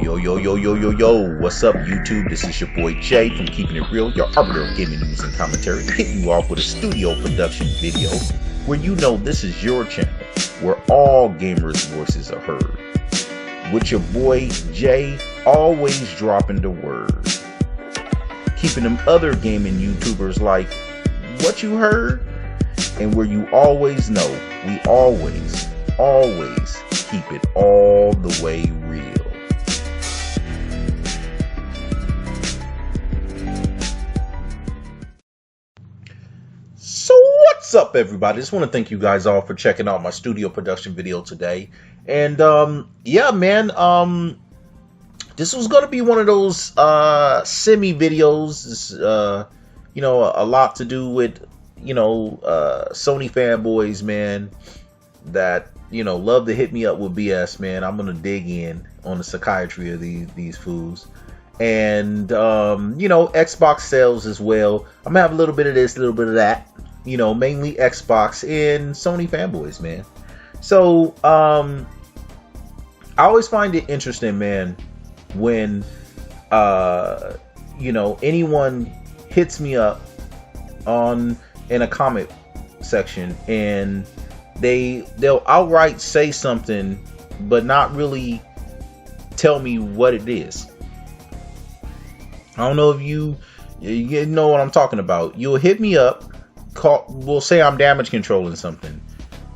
Yo, what's up, YouTube? This is your boy Jay from Keeping It Real, your arbiter of gaming news and commentary, hitting you off with a studio production video where you know this is your channel, where all gamers' voices are heard. With your boy Jay, always dropping the word. Keeping them other gaming YouTubers like, what you heard? And where you always know, we always keep it all the way real. So what's up, everybody? Just want to thank you guys all for checking out my studio production video today. And yeah, man, this was gonna be one of those semi videos. You know, a lot to do with, you know, Sony fanboys, man, that, you know, love to hit me up with BS, man. I'm gonna dig in on the psychiatry of these fools. And you know, Xbox sales as well. I'm gonna have a little bit of this, a little bit of that. You know, mainly Xbox and Sony fanboys, man. So I always find it interesting, man, when you know, anyone hits me up in a comment section and they'll outright say something but not really tell me what it is. I don't know if you know what I'm talking about. You'll hit me up, we'll say I'm damage controlling something,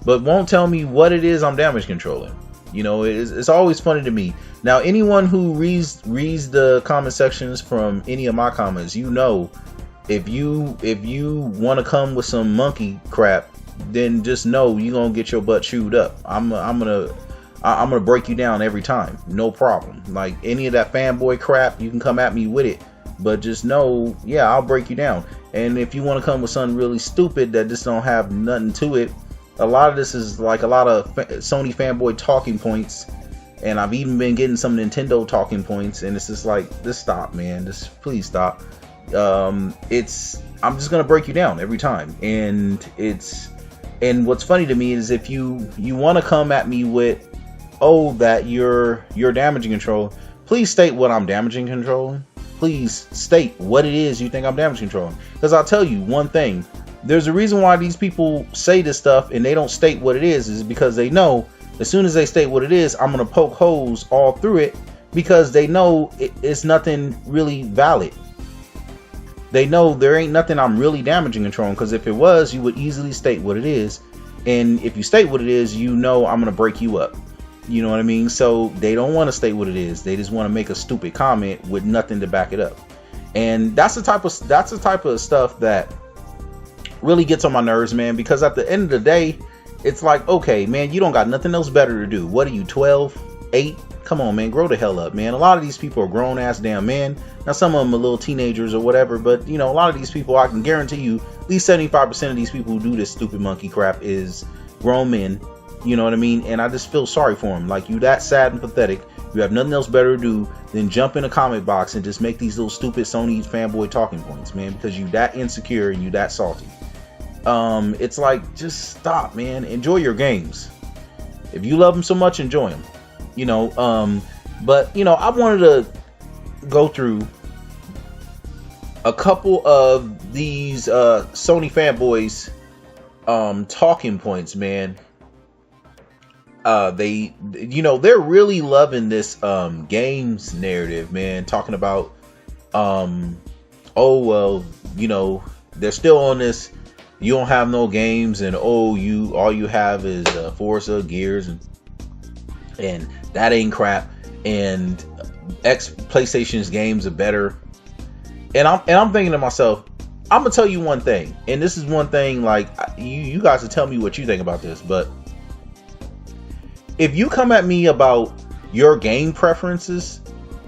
but won't tell me what it is I'm damage controlling. You know, it's always funny to me. Now, anyone who reads the comment sections from any of my comments, you know, if you want to come with some monkey crap, then just know you're gonna get your butt chewed up. I'm gonna break you down every time, no problem. Like any of that fanboy crap, you can come at me with it, but just know, yeah, I'll break you down. And if you want to come with something really stupid that just don't have nothing to it, a lot of this is like a lot of Sony fanboy talking points, and I've even been getting some Nintendo talking points, and it's just like, just stop, man, just please stop. I'm just gonna break you down every time. And what's funny to me is if you want to come at me with, oh, that you're damaging control, please state what I'm damaging controlling. Please state what it is you think I'm damage controlling. Because I'll tell you one thing, there's a reason why these people say this stuff and they don't state what it is because they know as soon as they state what it is, I'm gonna poke holes all through it, because they know it's nothing really valid. They know there ain't nothing I'm really damaging controlling, because if it was, you would easily state what it is. And if you state what it is, you know I'm gonna break you up. You know what I mean? So they don't want to state what it is. They just want to make a stupid comment with nothing to back it up. And that's the type of stuff that really gets on my nerves, man, because at the end of the day, it's like, okay, man, you don't got nothing else better to do. What are you, 12, 8? Come on, man, grow the hell up, man. A lot of these people are grown ass damn men. Now, some of them are little teenagers or whatever, but you know, a lot of these people, I can guarantee you, at least 75% of these people who do this stupid monkey crap is grown men. You know what I mean? And I just feel sorry for them. Like, you that sad and pathetic. You have nothing else better to do than jump in a comment box and just make these little stupid Sony fanboy talking points, man, because you that insecure and you that salty. It's like, just stop, man. Enjoy your games. If you love them so much, enjoy them. You know, but you know, I wanted to go through a couple of these Sony fanboys talking points, man. They, you know, they're really loving this games narrative, man, talking about oh, well, you know, they're still on this, you don't have no games, and oh, all you have is Forza, Gears, and that ain't crap, and PlayStation's games are better. And I'm thinking to myself, I'm gonna tell you one thing, and this is one thing, like, you guys will tell me what you think about this, but if you come at me about your game preferences,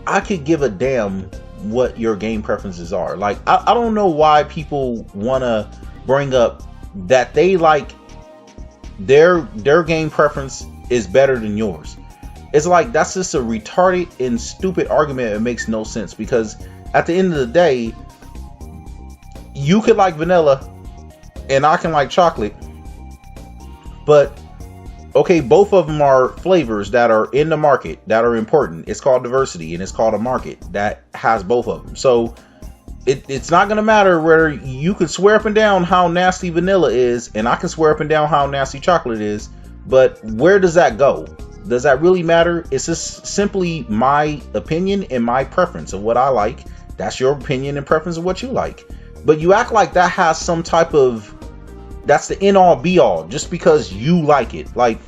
I could give a damn what your game preferences are. Like, I don't know why people want to bring up that they like their game preference is better than yours. It's like, that's just a retarded and stupid argument. It makes no sense, because at the end of the day, you could like vanilla and I can like chocolate, but Okay, both of them are flavors that are in the market that are important. It's called diversity, and it's called a market that has both of them. So it's not going to matter whether you can swear up and down how nasty vanilla is, and I can swear up and down how nasty chocolate is. But where does that go? Does that really matter? It's just simply my opinion and my preference of what I like. That's your opinion and preference of what you like. But you act like that has some type of, that's the end all be all just because you like it. Like,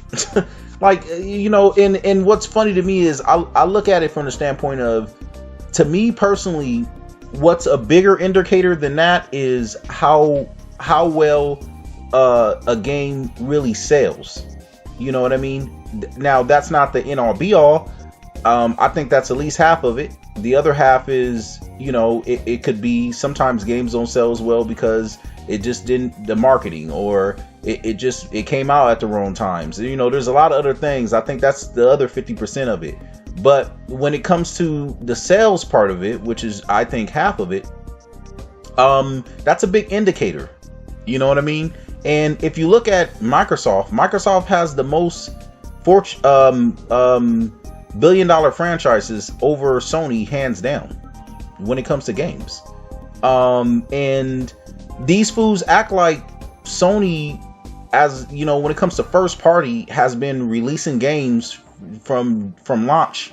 and what's funny to me is I look at it from the standpoint of, to me personally, what's a bigger indicator than that is how well a game really sells. You know what I mean? Now, that's not the end all be all. I think that's at least half of it. The other half is, it could be sometimes games don't sell as well because it just didn't, the marketing, or it came out at the wrong times. There's a lot of other things. I think that's the other 50% of it. But when it comes to the sales part of it, which is, I think, half of it, that's a big indicator. You know what I mean? And if you look at Microsoft has the most billion-dollar franchises over Sony, hands down, when it comes to games. And these fools act like Sony, as when it comes to first party, has been releasing games from launch,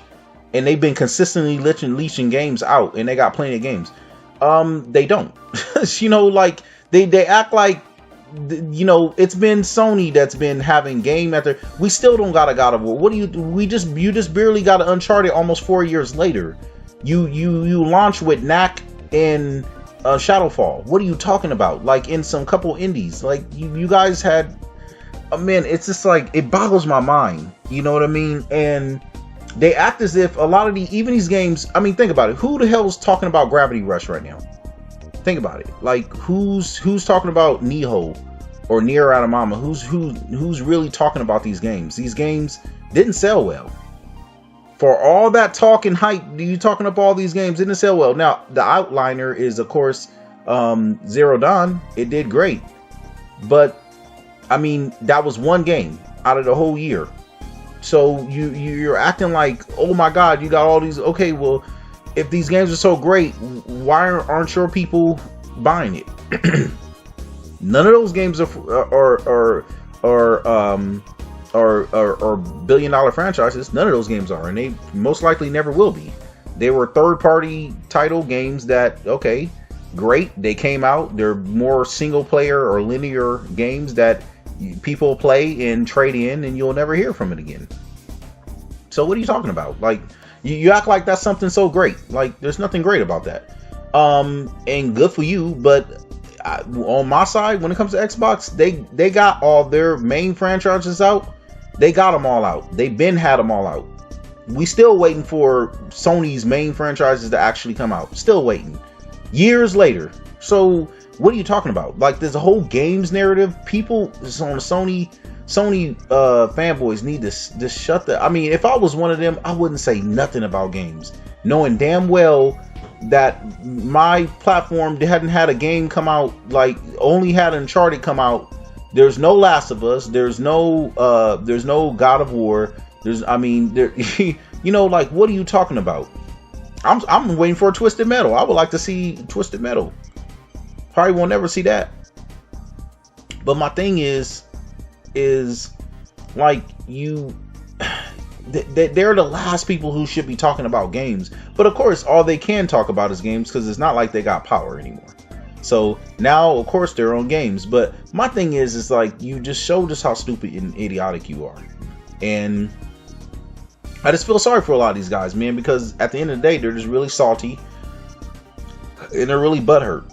and they've been consistently leashing games out, and they got plenty of games. They don't. They act like, it's been Sony that's been having game after. We still don't got a God of War. You just barely got an Uncharted almost 4 years later. You launch with Knack and Shadowfall. What are you talking about? Like, in some couple indies, like you guys had. Man, it's just like, it boggles my mind. You know what I mean? And they act as if a lot of even these games. I mean, think about it. Who the hell is talking about Gravity Rush right now? Think about it. Like, who's talking about Nioh or Nier Automata? Who's really talking about these games? These games didn't sell well. For all that talk and hype, you talking up all these games didn't sell well. Now, the outliner is, of course, Zero Dawn. It did great, but I mean, that was one game out of the whole year. So you're acting like, oh my God, you got all these. Okay, well, if these games are so great, why aren't your people buying it? None of those games are billion-dollar franchises. None of those games are, and they most likely never will be. They were third-party title games that, okay, great, they came out. They're more single-player or linear games that people play and trade in, and you'll never hear from it again. So what are you talking about? Like, you act like that's something so great. Like, there's nothing great about that. And good for you, but on my side, when it comes to Xbox, they got all their main franchises out. They got them all out. They've been had them all out. We still waiting for Sony's main franchises to actually come out. Still waiting. Years later. So what are you talking about? Like, there's a whole games narrative. People on Sony fanboys need to shut the. I mean, if I was one of them, I wouldn't say nothing about games, knowing damn well that my platform hadn't had a game come out, like only had Uncharted come out. There's no Last of Us. There's no God of War. Like, what are you talking about? I'm waiting for a Twisted Metal. I would like to see Twisted Metal. Probably won't ever see that. But my thing is like, they're the last people who should be talking about games. But of course, all they can talk about is games, because it's not like they got power anymore. So now, of course, they're on games. But my thing is like, you just showed us how stupid and idiotic you are. And I just feel sorry for a lot of these guys, man, because at the end of the day, they're just really salty. And they're really butthurt.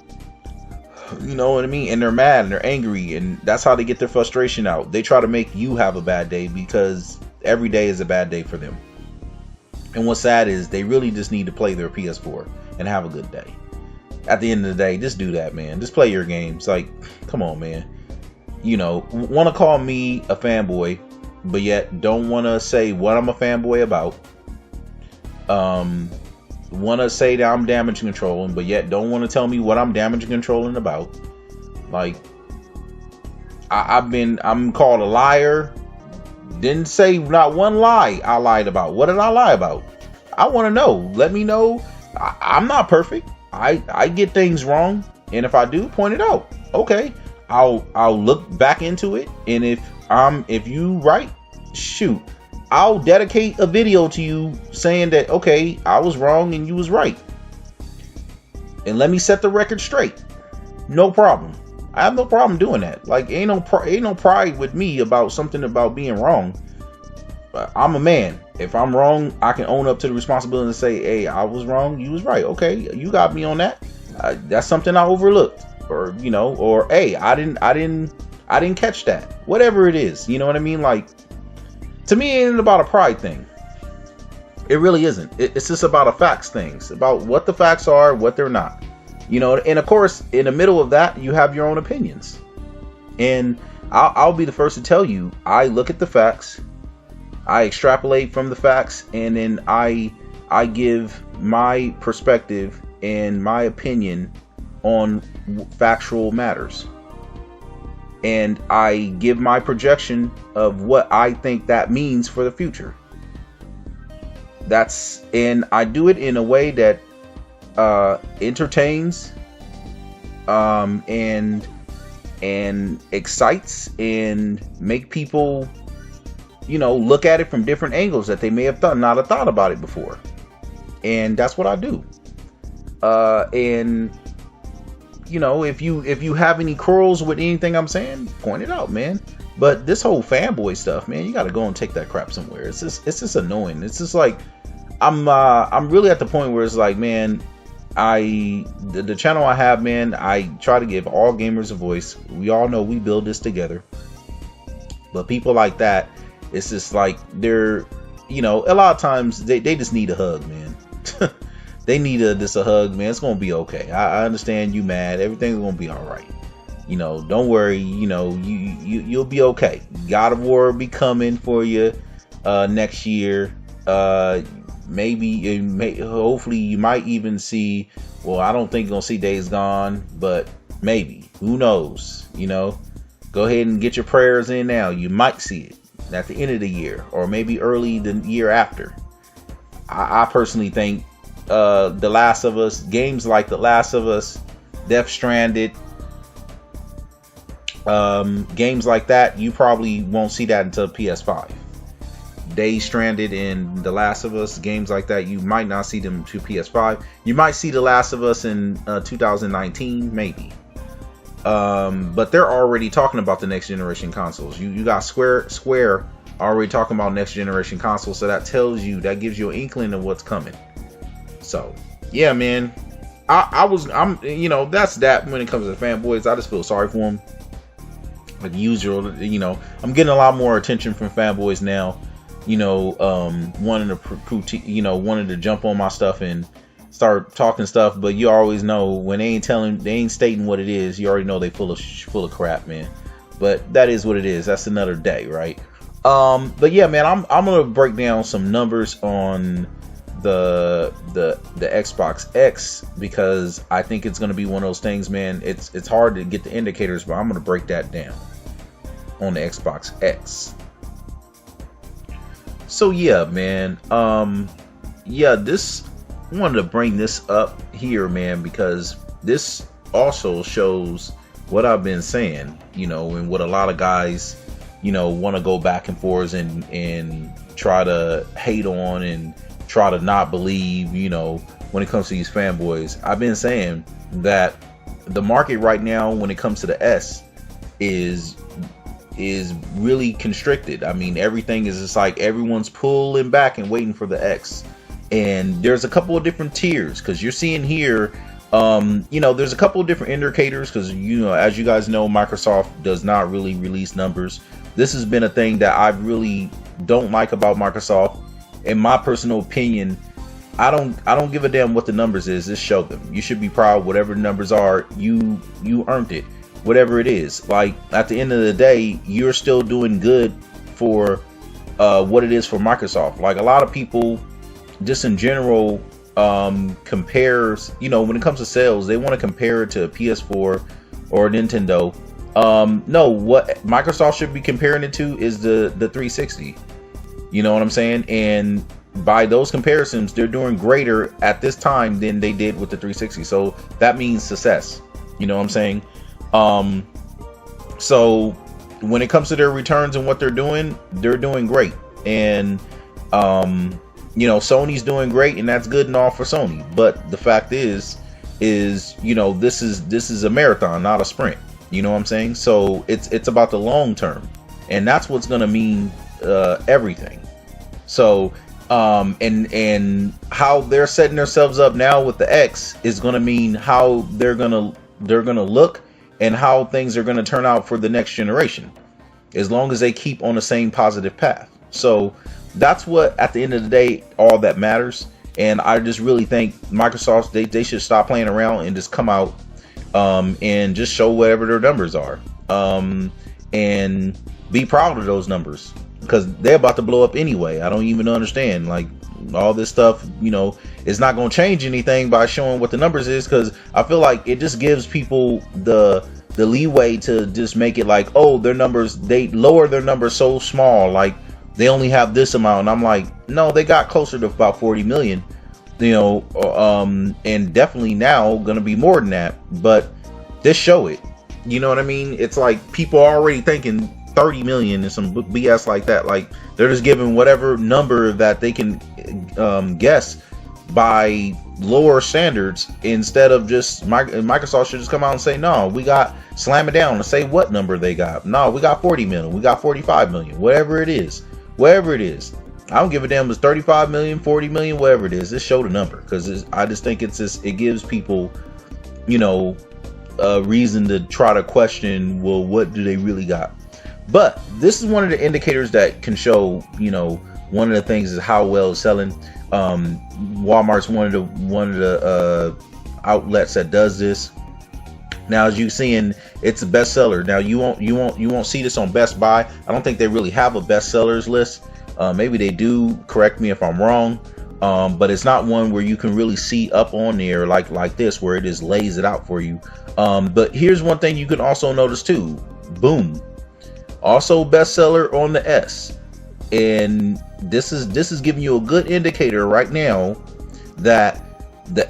You know what I mean? And they're mad and they're angry. And that's how they get their frustration out. They try to make you have a bad day, because every day is a bad day for them. And what's sad is they really just need to play their PS4 and have a good day. At the end of the day, just do that, man. Just play your games. Like, come on, man. Want to call me a fanboy, but yet don't want to say what I'm a fanboy about. Want to say that I'm damage controlling, but yet don't want to tell me what I'm damage controlling about. Like, I'm called a liar, Didn't say not one lie I lied about. What did I lie about? I want to know. Let me know. I'm not perfect. I get things wrong, and if I do, point it out. Okay, I'll look back into it, and if you right, shoot, I'll dedicate a video to you saying that, okay, I was wrong and you was right, and let me set the record straight. No problem. I have no problem doing that. Like, ain't no pride with me about something about being wrong. I'm a man. If I'm wrong, I can own up to the responsibility and say, hey, I was wrong, you was right. Okay, you got me on that. That's something I overlooked, or or hey, I didn't catch that. Whatever it is, you know what I mean? Like, to me, it ain't about a pride thing. It really isn't. It's just about a facts thing. It's about what the facts are, what they're not. And of course, in the middle of that, you have your own opinions. And I'll be the first to tell you, I look at the facts, I extrapolate from the facts, and then I give my perspective and my opinion on factual matters. And I give my projection of what I think that means for the future. And I do it in a way that entertains, and excites, and make people, look at it from different angles that they may have not have thought about it before. And that's what I do. And if you have any quarrels with anything I'm saying, point it out, man. But this whole fanboy stuff, man, you got to go and take that crap somewhere. It's just annoying. It's just like, I'm really at the point where it's like, man, the channel I have, man, I try to give all gamers a voice. We all know we build this together. But people like that, it's just like they're, a lot of times they just need a hug, man. They need just a hug, man. It's gonna be okay. I understand you mad. Everything's gonna be all right. Don't worry. You'll be okay. God of War will be coming for you next year. Hopefully you might even see. Well, I don't think you're gonna see Days Gone, but maybe. Who knows? Go ahead and get your prayers in now. You might see it at the end of the year, or maybe early the year after. I personally think The Last of Us, games like The Last of Us, Death Stranded, games like that, you probably won't see that until PS5. Days Stranded and The Last of Us, games like that, you might not see them to PS5. You might see The Last of Us in 2019, maybe. But they're already talking about the next generation consoles. You got Square already talking about next generation consoles, so that gives you an inkling of what's coming. So yeah, man, that's that. When it comes to fanboys, I just feel sorry for them. Like usual, I'm getting a lot more attention from fanboys now. Wanting to jump on my stuff and start talking stuff, but you always know when they ain't stating what it is, you already know they full of crap, man. But that is what it is. That's another day, right? But yeah, man, I'm gonna break down some numbers on the Xbox X, because I think it's gonna be one of those things, man. It's hard to get the indicators, but I'm gonna break that down on the Xbox X. So yeah, man, I wanted to bring this up here, man, because this also shows what I've been saying, and what a lot of guys, want to go back and forth and try to hate on and try to not believe, when it comes to these fanboys. I've been saying that the market right now, when it comes to the S, is really constricted. I mean, everything is just like everyone's pulling back and waiting for the X. And there's a couple of different tiers, because you're seeing here, there's a couple of different indicators, because, as you guys know, Microsoft does not really release numbers. This has been a thing that I really don't like about Microsoft. In my personal opinion, I don't give a damn what the numbers is. Just show them. You should be proud. Whatever the numbers are, you earned it. Whatever it is, like at the end of the day, you're still doing good for what it is for Microsoft. Like a lot of people, just in general, compares, when it comes to sales, they want to compare it to a PS4 or a Nintendo, No, what Microsoft should be comparing it to is the 360. You know what I'm saying? And by those comparisons, they're doing greater at this time than they did with the 360. So that means success. You know what I'm saying? So when it comes to their returns and what they're doing great. And Sony's doing great, and that's good and all for Sony. But the fact is this is a marathon, not a sprint. You know what I'm saying? So it's about the long term, and that's what's gonna mean everything. So and how they're setting themselves up now with the X is gonna mean how they're gonna look and how things are gonna turn out for the next generation, as long as they keep on the same positive path. So that's what, at the end of the day, all that matters. And I just really think Microsoft, they should stop playing around and just come out and just show whatever their numbers are, and be proud of those numbers, because they're about to blow up anyway. I don't even understand, like, all this stuff, it's not going to change anything by showing what the numbers is, because I feel like it just gives people the leeway to just make it like, oh, their numbers, they lower their numbers so small, like they only have this amount. And I'm like, no, they got closer to about 40 million, and definitely now going to be more than that, but just show it. You know what I mean? It's like people are already thinking 30 million and some BS like that. Like, they're just giving whatever number that they can guess by lower standards, instead of just Microsoft should just come out and say, no, we got, slam it down and say what number they got. No, we got 40 million, we got 45 million, whatever it is. I don't give a damn if it's 35 million, 40 million, whatever it is. Just show the number, because I just think it gives people, a reason to try to question, well, what do they really got? But this is one of the indicators that can show, one of the things is how well it's selling. Walmart's one of the outlets that does this. Now, as you're seeing, it's a bestseller. Now, you won't see this on Best Buy. I don't think they really have a bestsellers list. Maybe they do. Correct me if I'm wrong. But it's not one where you can really see up on there like this, where it just lays it out for you. But here's one thing you can also notice too. Boom. Also bestseller on the S. And this is giving you a good indicator right now that the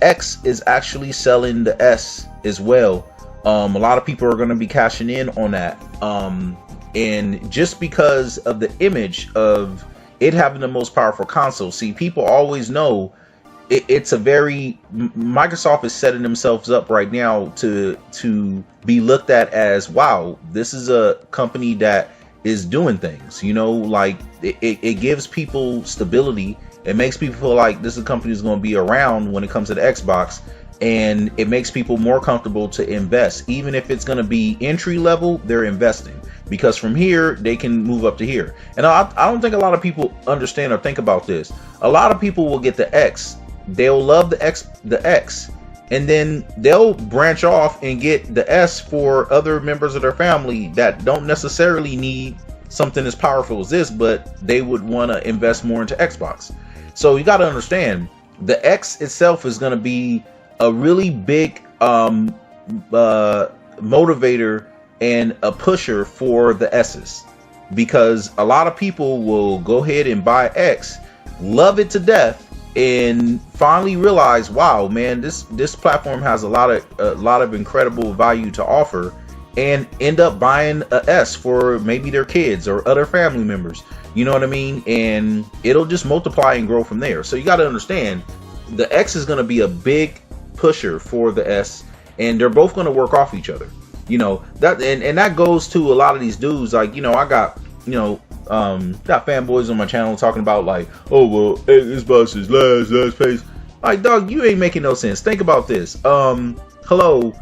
X is actually selling the S as well. A lot of people are going to be cashing in on that. And just because of the image of it having the most powerful console. See, people always know it's a very, Microsoft is setting themselves up right now to be looked at as, wow, this is a company that is doing things, like it gives people stability. It makes people feel like this is a company that's going to be around when it comes to the Xbox, and it makes people more comfortable to invest. Even if it's going to be entry level, they're investing, because from here they can move up to here. And I don't think a lot of people understand or think about this. A lot of people will get the X, they'll love the X, and then they'll branch off and get the S for other members of their family that don't necessarily need something as powerful as this, but they would want to invest more into Xbox. So you got to understand, the X itself is going to be a really big motivator and a pusher for the S's, because a lot of people will go ahead and buy X, love it to death, and finally realize, wow, man, this platform has a lot of incredible value to offer, and end up buying a S for maybe their kids or other family members. You know what I mean? And it'll just multiply and grow from there. So you got to understand, the X is going to be a big pusher for the S, and they're both going to work off each other. That and that goes to a lot of these dudes. Like, I got got fanboys on my channel talking about like, oh well, Xbox is last place. Like, dog, you ain't making no sense. Think about this. Hello,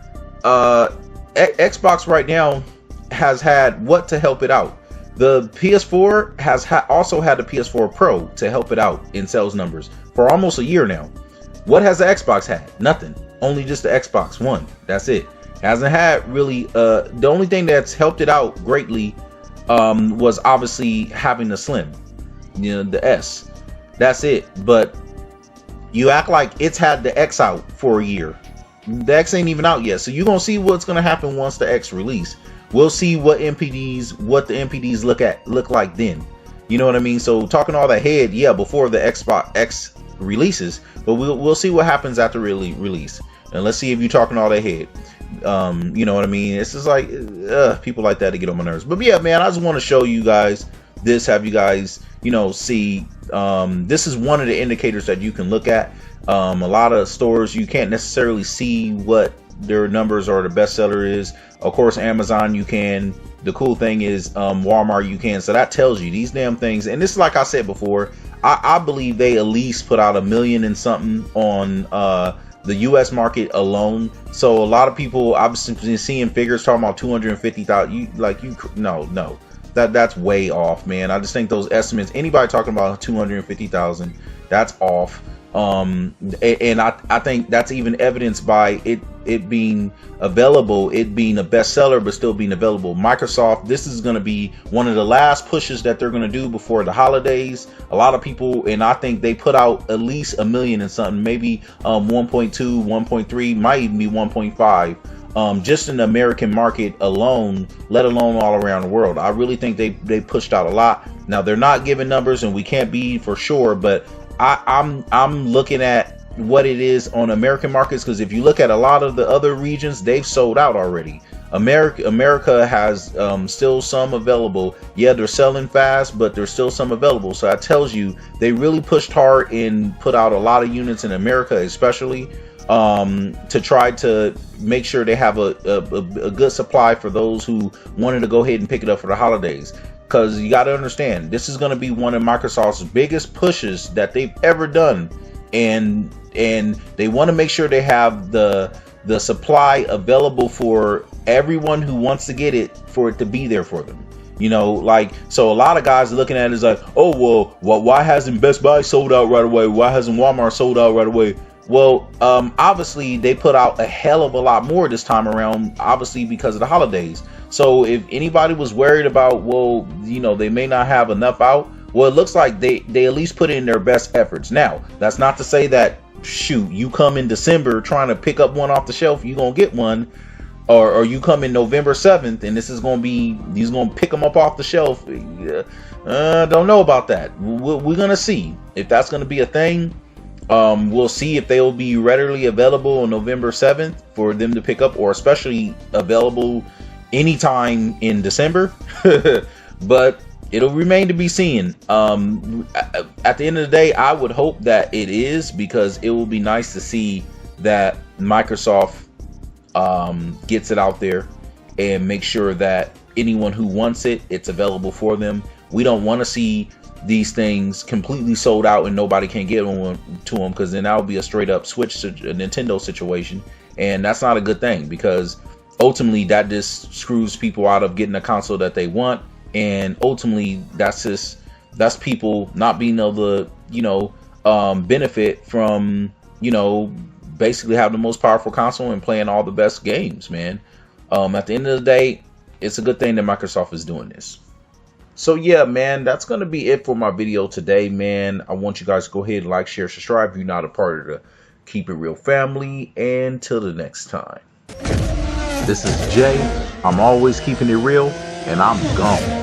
Xbox right now has had what to help it out? The PS4 has also had the PS4 Pro to help it out in sales numbers for almost a year now. What has the Xbox had? Nothing. Only just the Xbox One. That's it. Hasn't had really. The only thing that's helped it out greatly was obviously having the Slim, the S. That's it. But you act like it's had the X out for a year. The X ain't even out yet. So you're gonna see what's gonna happen once the X release. We'll see what the NPDs look like then. You know what I mean? So talking all that head, yeah, before the Xbox X releases, but we'll see what happens after release. And let's see if you're talking all that head. You know what I mean? It's just like people like that to get on my nerves. But yeah, man, I just want to show you guys this, have you guys, you know, see. This is one of the indicators that you can look at. A lot of stores you can't necessarily see what their numbers or the bestseller is. Of course, Amazon you can. The cool thing is Walmart you can. So that tells you these damn things. And this is like I said before. I believe they at least put out 1 million and something on the U.S. market alone. So a lot of people, I've been seeing figures talking about 250,000. No, that's way off, man. I just think those estimates, anybody talking about 250,000, that's off. And I think that's even evidenced by it being available, it being a bestseller but still being available. Microsoft, this is going to be one of the last pushes that they're going to do before the holidays. A lot of people, and I think they put out at least 1 million and something, maybe 1.2, 1.3, might even be 1.5. Just in the American market alone, let alone all around the world. I really think they pushed out a lot. Now they're not giving numbers and we can't be for sure, but I'm looking at what it is on American markets, because if you look at a lot of the other regions, they've sold out already. America has still some available. Yeah, they're selling fast, but there's still some available. So that tells you they really pushed hard and put out a lot of units in America, especially to try to make sure they have a good supply for those who wanted to go ahead and pick it up for the holidays. Because you got to understand, this is going to be one of Microsoft's biggest pushes that they've ever done, and they want to make sure they have the supply available for everyone who wants to get it, for it to be there for them. You know, like, so a lot of guys are looking at it as like, oh well, why hasn't Best Buy sold out right away? Why hasn't Walmart sold out right away? Well, obviously they put out a hell of a lot more this time around, obviously because of the holidays. So if anybody was worried about, well, you know, they may not have enough out, well, it looks like they at least put in their best efforts. Now, that's not to say that, shoot, you come in December trying to pick up one off the shelf, you're going to get one. Or you come in November 7th and this is going to be, he's going to pick them up off the shelf. Don't know about that. We're going to see if that's going to be a thing. We'll see if they'll be readily available on November 7th for them to pick up, or especially available anytime in December. But it'll remain to be seen. At the end of the day, I would hope that it is, because it will be nice to see that Microsoft gets it out there and make sure that anyone who wants it, it's available for them. We don't want to see these things completely sold out and nobody can get on to them, because then that would be a straight up switch to a Nintendo situation, and that's not a good thing, because ultimately that just screws people out of getting a console that they want, and ultimately that's people not being able to, you know, benefit from, you know, basically have the most powerful console and playing all the best games, man. At the end of the day, it's a good thing that Microsoft is doing this. So yeah, man, that's going to be it for my video today, man. I want you guys to go ahead and like, share, subscribe if you're not a part of the Keep It Real family. And till the next time, this is Jay. I'm always keeping it real, and I'm gone.